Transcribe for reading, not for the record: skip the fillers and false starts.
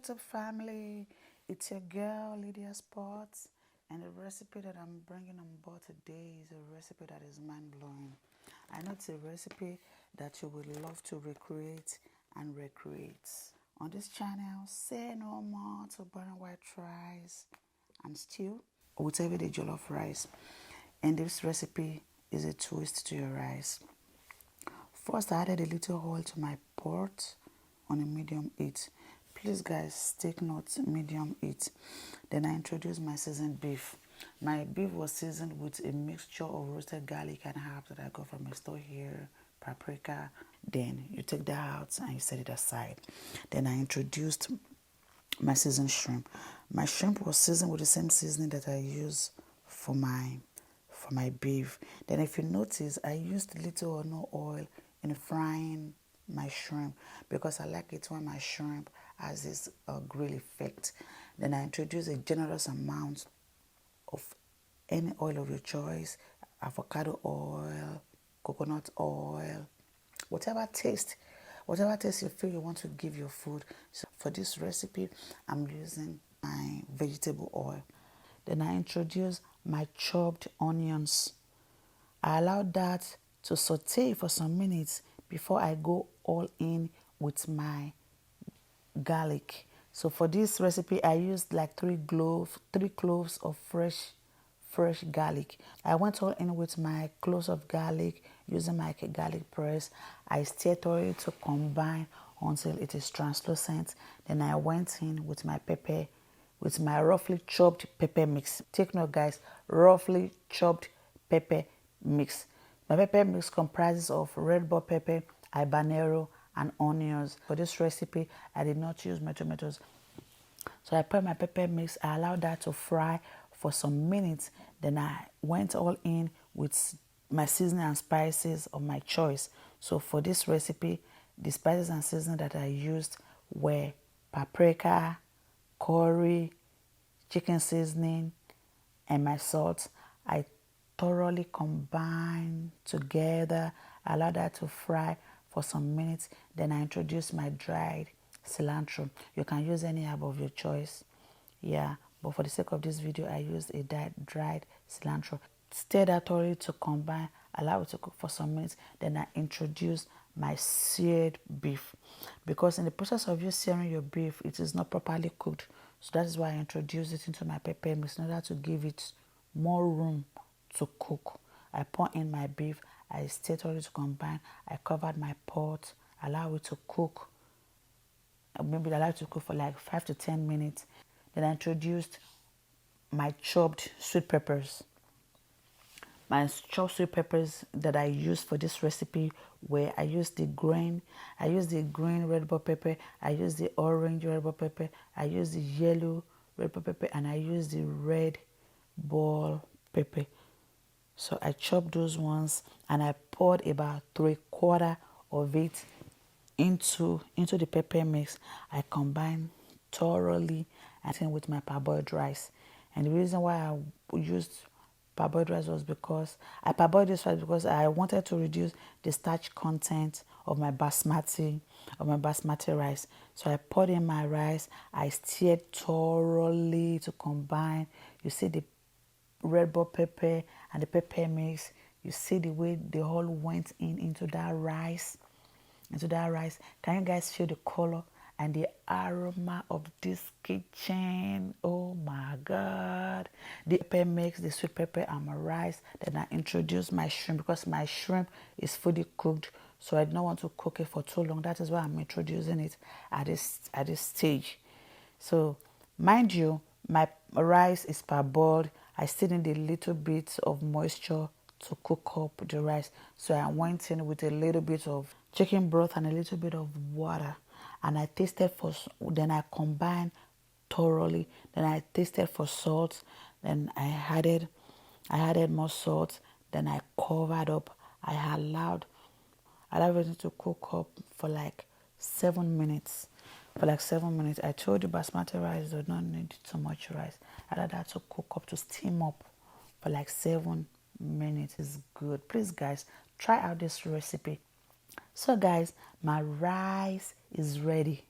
YouTube family, it's your girl Lydia Sports, and the recipe that I'm bringing on board today is a recipe that is mind-blowing. I know it's a recipe that you would love to recreate and recreate. On this channel, say no more to brown white rice and stew with everyday jollof rice. And this recipe is a twist to your rice. First, I added a little oil to my pot on a medium heat. Please guys, take note, medium heat. Then I introduced my seasoned beef. My beef was seasoned with a mixture of roasted garlic and herbs that I got from a store here, paprika. Then you take that out and you set it aside. Then I introduced my seasoned shrimp. My shrimp was seasoned with the same seasoning that I use for my beef. Then if you notice, I used little or no oil in frying my shrimp because I like it when my shrimp has this grill effect. Then I introduce a generous amount of any oil of your choice, avocado oil, coconut oil, whatever taste you feel you want to give your food. So for this recipe, I'm using my vegetable oil. Then I introduce my chopped onions. I allow that to saute for some minutes before I go all in with my garlic. So for this recipe, I used like three cloves of fresh garlic. I went all in with my cloves of garlic using my garlic press. I stirred it to combine until it is translucent. Then I went in with my pepper, with my roughly chopped pepper mix. Take note guys, roughly chopped pepper mix. My pepper mix comprises of red bell pepper, habanero, and onions. For this recipe, I did not use my tomatoes. So I put my pepper mix, I allowed that to fry for some minutes. Then I went all in with my seasoning and spices of my choice. So for this recipe, the spices and seasoning that I used were paprika, curry, chicken seasoning, and my salt. I thoroughly combined together, allow that to fry for some minutes. Then I introduced my dried cilantro. You can use any herb of your choice, yeah, but for the sake of this video, I used a dried cilantro. Stir that thoroughly to combine, allow it to cook for some minutes. Then I introduced my seared beef, because in the process of you searing your beef, it is not properly cooked. So that is why I introduced it into my pepper mix in order to give it more room to cook. I pour in my beef, I stirred thoroughly to combine, I covered my pot, allow it to cook. Maybe allow it to cook for like 5 to 10 minutes. Then I introduced my chopped sweet peppers. My chopped sweet peppers that I used for this recipe were, I used the green red bell pepper, I used the orange red bell pepper, I used the yellow red bell pepper, and I used the red bell pepper. So I chopped those ones and I poured about 3/4 of it into the pepper mix. I combined thoroughly and then with my parboiled rice. And the reason why I used parboiled rice was because I parboiled this rice because I wanted to reduce the starch content of my basmati rice. So I poured in my rice, I stirred thoroughly to combine. You see the red bell pepper and the pepper mix. You see the way they all went into that rice. Can you guys feel the color and the aroma of this kitchen? Oh my god. The pepper mix, the sweet pepper and my rice. Then I introduced my shrimp because my shrimp is fully cooked, so I don't want to cook it for too long. That is why I'm introducing it at this stage. So mind you, my rice is parboiled. I still need a little bit of moisture to cook up the rice. So I went in with a little bit of chicken broth and a little bit of water. And I tasted then I combined thoroughly. Then I tasted for salt. Then I added more salt. Then I covered up. I allowed it to cook up for like 7 minutes. I told you basmati rice does not need too much rice. I allowed that to cook up, to steam up for like 7 minutes. It's good. Please guys, try out this recipe. So guys, my rice is ready.